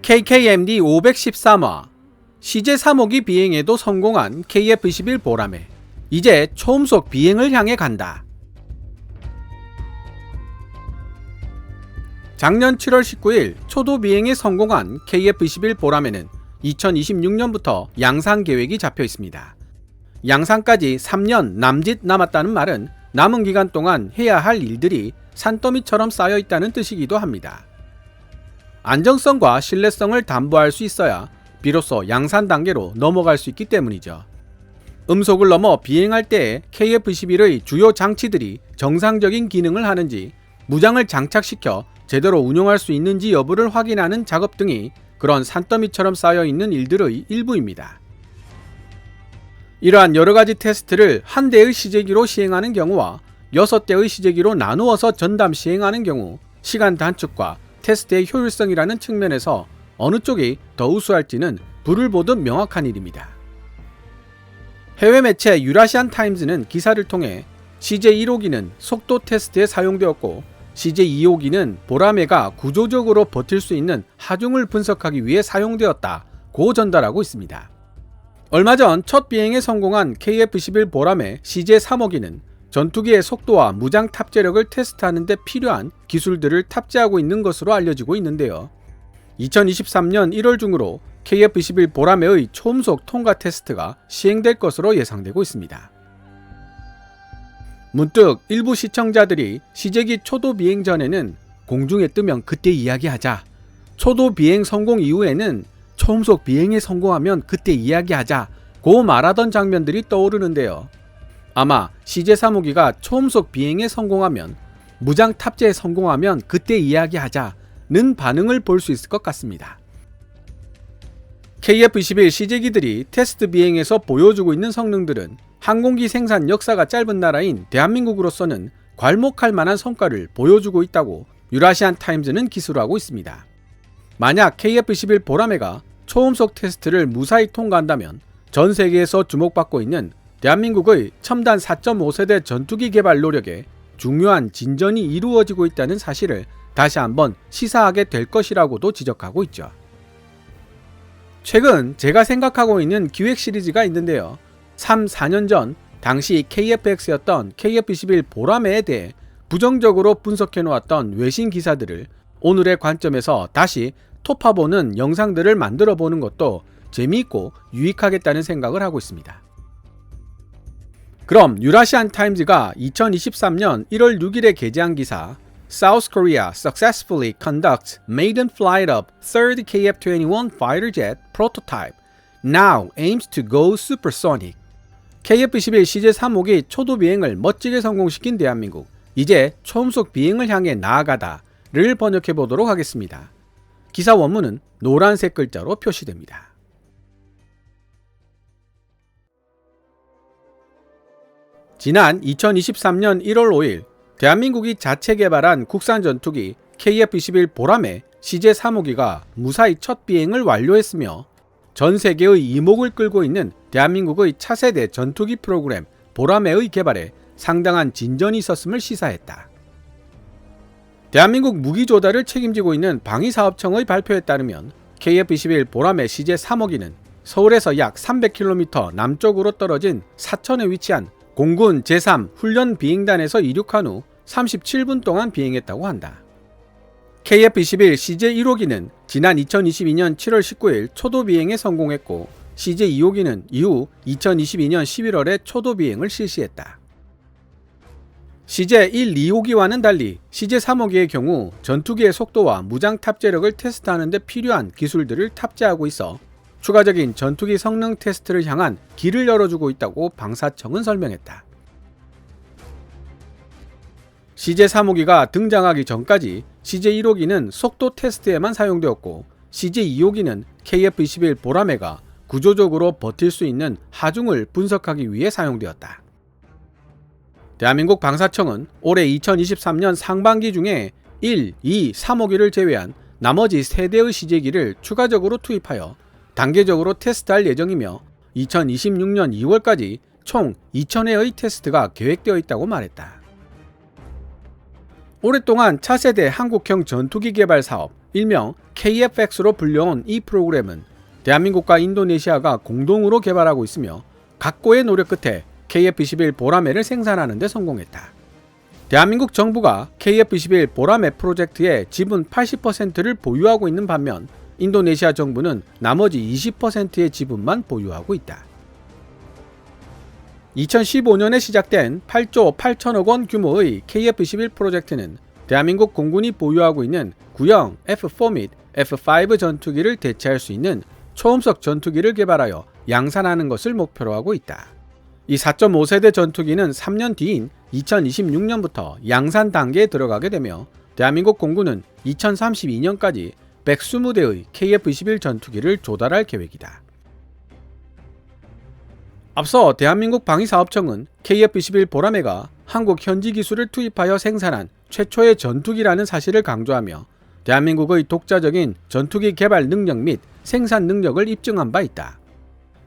KKMD 513화 CJ-3호기 비행에도 성공한 KF-21 보라매, 이제 초음속 비행을 향해 간다. 작년 7월 19일 초도 비행에 성공한 KF-21 보라매는 2026년부터 양산 계획이 잡혀 있습니다. 양산까지 3년 남짓 남았다는 말은 남은 기간 동안 해야 할 일들이 산더미처럼 쌓여 있다는 뜻이기도 합니다. 안정성과 신뢰성을 담보할 수 있어야 비로소 양산 단계로 넘어갈 수 있기 때문이죠. 음속을 넘어 비행할 때에 KF-21의 주요 장치들이 정상적인 기능을 하는지, 무장을 장착시켜 제대로 운용할 수 있는지 여부를 확인하는 작업 등이 그런 산더미처럼 쌓여있는 일들의 일부입니다. 이러한 여러가지 테스트를 한 대의 시제기로 시행하는 경우와 6대의 시제기로 나누어서 전담 시행하는 경우, 시간 단축과 테스트의 효율성이라는 측면에서 어느 쪽이 더 우수할지는 불을 보듯 명확한 일입니다. 해외 매체 유라시안 타임즈는 기사를 통해 CJ-1호기는 속도 테스트에 사용되었고 CJ-2호기는 보라매가 구조적으로 버틸 수 있는 하중을 분석하기 위해 사용되었다고 전달하고 있습니다. 얼마 전 첫 비행에 성공한 KF-21 보라매 CJ-3호기는 전투기의 속도와 무장 탑재력을 테스트하는 데 필요한 기술들을 탑재하고 있는 것으로 알려지고 있는데요. 2023년 1월 중으로 KF-21 보라매의 초음속 통과 테스트가 시행될 것으로 예상되고 있습니다. 문득 일부 시청자들이 시제기 초도 비행 전에는 공중에 뜨면 그때 이야기하자, 초도 비행 성공 이후에는 초음속 비행에 성공하면 그때 이야기하자 고 말하던 장면들이 떠오르는데요. 아마 CJ-3호기가 초음속 비행에 성공하면, 무장 탑재에 성공하면 그때 이야기하자는 반응을 볼 수 있을 것 같습니다. KF-21 시제기들이 테스트 비행에서 보여주고 있는 성능들은 항공기 생산 역사가 짧은 나라인 대한민국으로서는 괄목할 만한 성과를 보여주고 있다고 유라시안 타임즈는 기술하고 있습니다. 만약 KF-21 보라매가 초음속 테스트를 무사히 통과한다면 전 세계에서 주목받고 있는 대한민국의 첨단 4.5세대 전투기 개발 노력에 중요한 진전이 이루어지고 있다는 사실을 다시 한번 시사하게 될 것이라고도 지적하고 있죠. 최근 제가 생각하고 있는 기획 시리즈가 있는데요. 3-4년 전 당시 KFX였던 KF-21 보라매에 대해 부정적으로 분석해 놓았던 외신 기사들을 오늘의 관점에서 다시 토파보는 영상들을 만들어 보는 것도 재미있고 유익하겠다는 생각을 하고 있습니다. 그럼 유라시안 타임즈가 2023년 1월 6일에 게재한 기사 South Korea successfully conducts maiden flight of third KF-21 fighter jet prototype, now aims to go supersonic. KF-21 CJ-3호기 초도 비행을 멋지게 성공시킨 대한민국, 이제 초음속 비행을 향해 나아가다를 번역해 보도록 하겠습니다. 기사 원문은 노란색 글자로 표시됩니다. 지난 2023년 1월 5일 대한민국이 자체 개발한 국산 전투기 KF-21 보라매 CJ-3호기가 무사히 첫 비행을 완료했으며 전 세계의 이목을 끌고 있는 대한민국의 차세대 전투기 프로그램 보라매의 개발에 상당한 진전이 있었음을 시사했다. 대한민국 무기 조달을 책임지고 있는 방위사업청의 발표에 따르면 KF-21 보라매 CJ-3호기는 서울에서 약 300km 남쪽으로 떨어진 사천에 위치한 공군 제3 훈련 비행단에서 이륙한 후 37분 동안 비행했다고 한다. KF-21 CJ-1호기는 지난 2022년 7월 19일 초도 비행에 성공했고 CJ-2호기는 이후 2022년 11월에 초도 비행을 실시했다. CJ-1, 2호기와는 달리 CJ-3호기의 경우 전투기의 속도와 무장 탑재력을 테스트하는 데 필요한 기술들을 탑재하고 있어 추가적인 전투기 성능 테스트를 향한 길을 열어주고 있다고 방사청은 설명했다. CJ-3호기가 등장하기 전까지 CJ-1호기는 속도 테스트에만 사용되었고 CJ-2호기는 KF-21 보라매가 구조적으로 버틸 수 있는 하중을 분석하기 위해 사용되었다. 대한민국 방사청은 올해 2023년 상반기 중에 1, 2, 3호기를 제외한 나머지 3대의 시제기를 추가적으로 투입하여 단계적으로 테스트할 예정이며 2026년 2월까지 총 2,000회의 테스트가 계획되어 있다고 말했다. 오랫동안 차세대 한국형 전투기 개발 사업 일명 KFX로 불려온 이 프로그램은 대한민국과 인도네시아가 공동으로 개발하고 있으며 각고의 노력 끝에 KF-21 보라매를 생산하는 데 성공했다. 대한민국 정부가 KF-21 보라매 프로젝트의 지분 80%를 보유하고 있는 반면 인도네시아 정부는 나머지 20%의 지분만 보유하고 있다. 2015년에 시작된 8조 8천억 원 규모의 KF-21 프로젝트는 대한민국 공군이 보유하고 있는 구형 F4 및 F5 전투기를 대체할 수 있는 초음속 전투기를 개발하여 양산하는 것을 목표로 하고 있다. 이 4.5세대 전투기는 3년 뒤인 2026년부터 양산 단계에 들어가게 되며 대한민국 공군은 2032년까지 120대의 KF-21 전투기를 조달할 계획이다. 앞서 대한민국 방위사업청은 KF-21 보라매가 한국 현지 기술을 투입하여 생산한 최초의 전투기라는 사실을 강조하며 대한민국의 독자적인 전투기 개발 능력 및 생산 능력을 입증한 바 있다.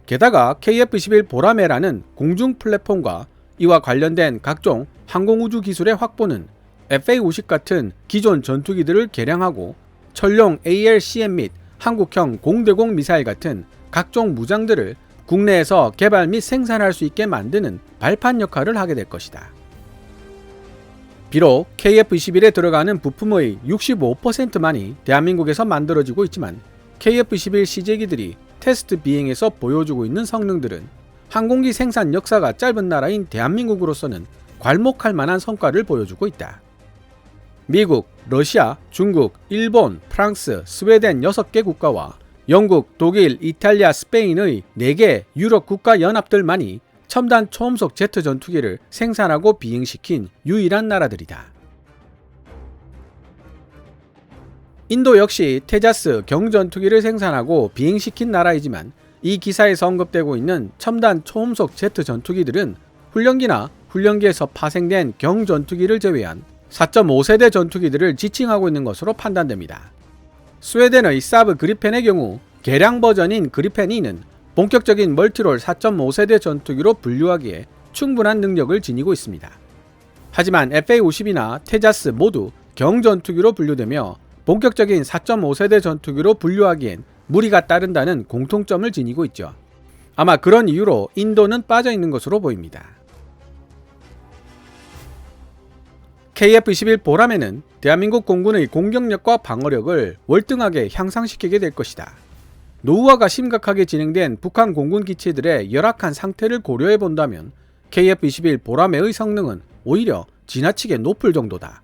게다가 KF-21 보라매라는 공중 플랫폼과 이와 관련된 각종 항공우주 기술의 확보는 FA-50 같은 기존 전투기들을 개량하고 천룡 ALCM 및 한국형 공대공 미사일 같은 각종 무장들을 국내에서 개발 및 생산할 수 있게 만드는 발판 역할을 하게 될 것이다. 비록 KF-21에 들어가는 부품의 65%만이 대한민국에서 만들어지고 있지만 KF-21 시제기들이 테스트 비행에서 보여주고 있는 성능들은 항공기 생산 역사가 짧은 나라인 대한민국으로서는 괄목할 만한 성과를 보여주고 있다. 미국, 러시아, 중국, 일본, 프랑스, 스웨덴 6개 국가와 영국, 독일, 이탈리아, 스페인의 4개 유럽 국가 연합들만이 첨단 초음속 제트 전투기를 생산하고 비행시킨 유일한 나라들이다. 인도 역시 테자스 경전투기를 생산하고 비행시킨 나라이지만 이 기사에서 언급되고 있는 첨단 초음속 제트 전투기들은 훈련기나 훈련기에서 파생된 경전투기를 제외한 4.5세대 전투기들을 지칭하고 있는 것으로 판단됩니다. 스웨덴의 사브 그리펜의 경우 개량 버전인 그리펜 E는 본격적인 멀티롤 4.5세대 전투기로 분류하기에 충분한 능력을 지니고 있습니다. 하지만 FA-50이나 테자스 모두 경전투기로 분류되며 본격적인 4.5세대 전투기로 분류하기엔 무리가 따른다는 공통점을 지니고 있죠. 아마 그런 이유로 인도는 빠져 있는 것으로 보입니다. KF-21 보라매는 대한민국 공군의 공격력과 방어력을 월등하게 향상시키게 될 것이다. 노후화가 심각하게 진행된 북한 공군 기체들의 열악한 상태를 고려해 본다면 KF-21 보라매의 성능은 오히려 지나치게 높을 정도다.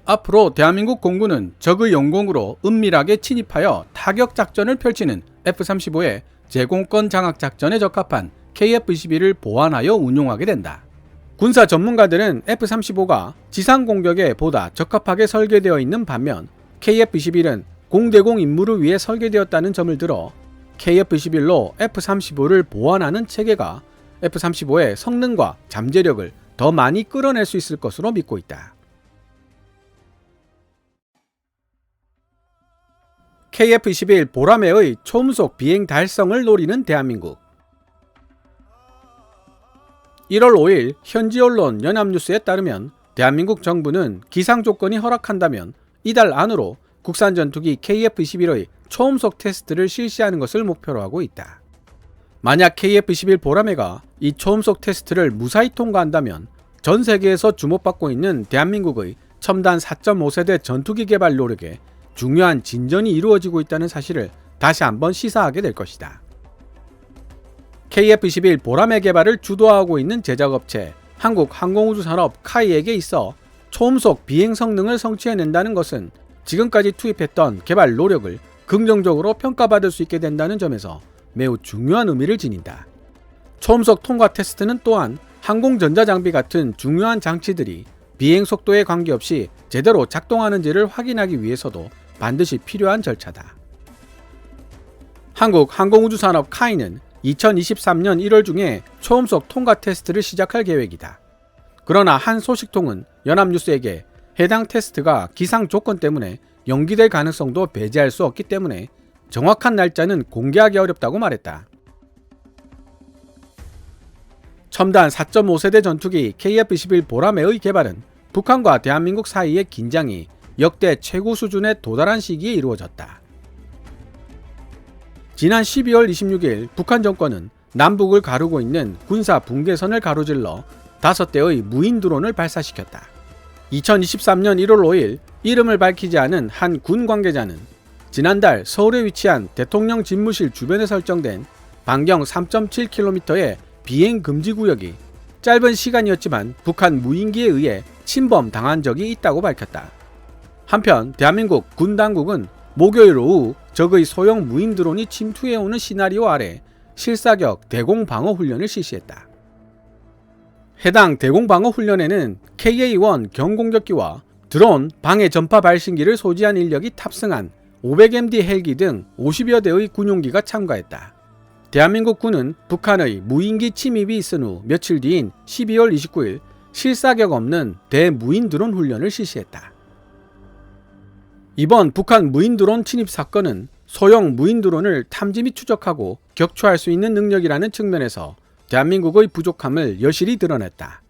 앞으로 대한민국 공군은 적의 영공으로 은밀하게 침입하여 타격 작전을 펼치는 F-35의 제공권 장악 작전에 적합한 KF-21을 보완하여 운용하게 된다. 군사 전문가들은 F-35가 지상 공격에 보다 적합하게 설계되어 있는 반면 KF-21은 공대공 임무를 위해 설계되었다는 점을 들어 KF-21로 F-35를 보완하는 체계가 F-35의 성능과 잠재력을 더 많이 끌어낼 수 있을 것으로 믿고 있다. KF-21 보라매의 초음속 비행 달성을 노리는 대한민국. 1월 5일 현지 언론 연합뉴스에 따르면 대한민국 정부는 기상 조건이 허락한다면 이달 안으로 국산 전투기 KF-21의 초음속 테스트를 실시하는 것을 목표로 하고 있다. 만약 KF-21 보라매가 이 초음속 테스트를 무사히 통과한다면 전 세계에서 주목받고 있는 대한민국의 첨단 4.5세대 전투기 개발 노력에 중요한 진전이 이루어지고 있다는 사실을 다시 한번 시사하게 될 것이다. KF-21 보라매 개발을 주도하고 있는 제작업체 한국항공우주산업 카이에게 있어 초음속 비행 성능을 성취해낸다는 것은 지금까지 투입했던 개발 노력을 긍정적으로 평가받을 수 있게 된다는 점에서 매우 중요한 의미를 지닌다. 초음속 통과 테스트는 또한 항공전자장비 같은 중요한 장치들이 비행 속도에 관계없이 제대로 작동하는지를 확인하기 위해서도 반드시 필요한 절차다. 한국항공우주산업 카이는 2023년 1월 중에 초음속 통과 테스트를 시작할 계획이다. 그러나 한 소식통은 연합뉴스에게 해당 테스트가 기상 조건 때문에 연기될 가능성도 배제할 수 없기 때문에 정확한 날짜는 공개하기 어렵다고 말했다. 첨단 4.5세대 전투기 KF-21 보라매의 개발은 북한과 대한민국 사이의 긴장이 역대 최고 수준에 도달한 시기에 이루어졌다. 지난 12월 26일 북한 정권은 남북을 가르고 있는 군사 분계선을 가로질러 5대의 무인 드론을 발사시켰다. 2023년 1월 5일 이름을 밝히지 않은 한 군 관계자는 지난달 서울에 위치한 대통령 집무실 주변에 설정된 반경 3.7km의 비행 금지 구역이 짧은 시간이었지만 북한 무인기에 의해 침범당한 적이 있다고 밝혔다. 한편 대한민국 군 당국은 목요일 오후 적의 소형 무인 드론이 침투해오는 시나리오 아래 실사격 대공방어 훈련을 실시했다. 해당 대공방어 훈련에는 KA-1 경공격기와 드론 방해 전파 발신기를 소지한 인력이 탑승한 500MD 헬기 등 50여 대의 군용기가 참가했다. 대한민국 군은 북한의 무인기 침입이 있은 후 며칠 뒤인 12월 29일 실사격 없는 대무인 드론 훈련을 실시했다. 이번 북한 무인 드론 침입 사건은 소형 무인 드론을 탐지 및 추적하고 격추할 수 있는 능력이라는 측면에서 대한민국의 부족함을 여실히 드러냈다.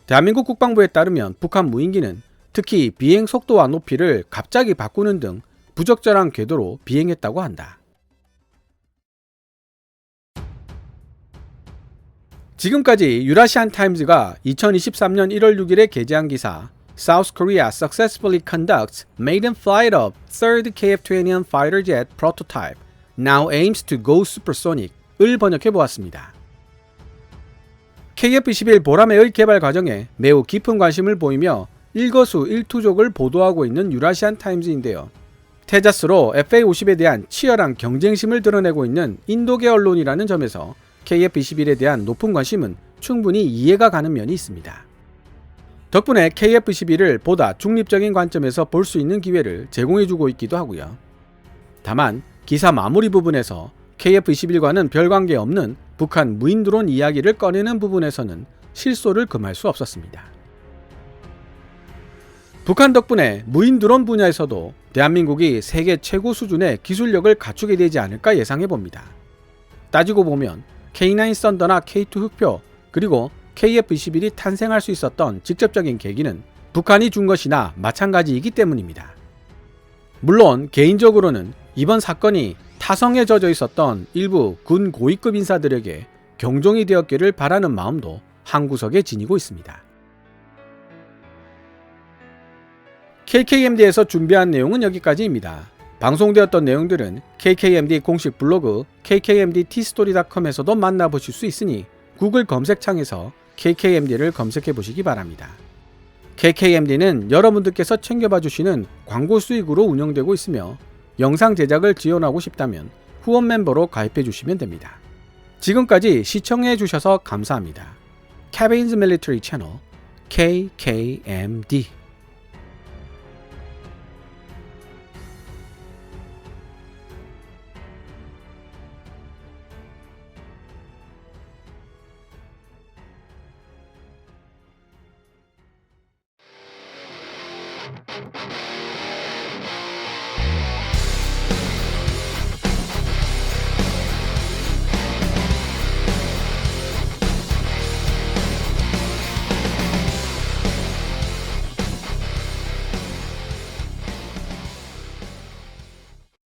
대한민국 국방부에 따르면 북한 무인기는 특히 비행 속도와 높이를 갑자기 바꾸는 등 부적절한 궤도로 비행했다고 한다. 지금까지 유라시안 타임즈가 2023년 1월 6일에 게재한 기사 South Korea successfully conducts maiden flight of third KF-21 fighter jet prototype, now aims to go supersonic을 번역해 보았습니다. KF-21 보라매의 개발 과정에 매우 깊은 관심을 보이며 일거수일투족을 보도하고 있는 유라시안 타임즈인데요. 태자스로 FA-50에 대한 치열한 경쟁심을 드러내고 있는 인도계 언론이라는 점에서 KF-21에 대한 높은 관심은 충분히 이해가 가는 면이 있습니다. 덕분에 KF-21을 보다 중립적인 관점에서 볼 수 있는 기회를 제공해주고 있기도 하고요. 다만 기사 마무리 부분에서 KF-21과는 별 관계 없는 북한 무인 드론 이야기를 꺼내는 부분에서는 실소를 금할 수 없었습니다. 북한 덕분에 무인 드론 분야에서도 대한민국이 세계 최고 수준의 기술력을 갖추게 되지 않을까 예상해봅니다. 따지고 보면 K9 썬더나 K2 흑표 그리고 KF-21이 탄생할 수 있었던 직접적인 계기는 북한이 준 것이나 마찬가지이기 때문입니다. 물론 개인적으로는 이번 사건이 타성에 젖어 있었던 일부 군 고위급 인사들에게 경종이 되었기를 바라는 마음도 한구석에 지니고 있습니다. KKMD에서 준비한 내용은 여기까지입니다. 방송되었던 내용들은 KKMD 공식 블로그 kkmdtstory.com에서도 만나보실 수 있으니 구글 검색창에서 KKMD를 검색해 보시기 바랍니다. KKMD는 여러분들께서 챙겨봐 주시는 광고 수익으로 운영되고 있으며 영상 제작을 지원하고 싶다면 후원 멤버로 가입해 주시면 됩니다. 지금까지 시청해 주셔서 감사합니다. Kevin's Military Channel KKMD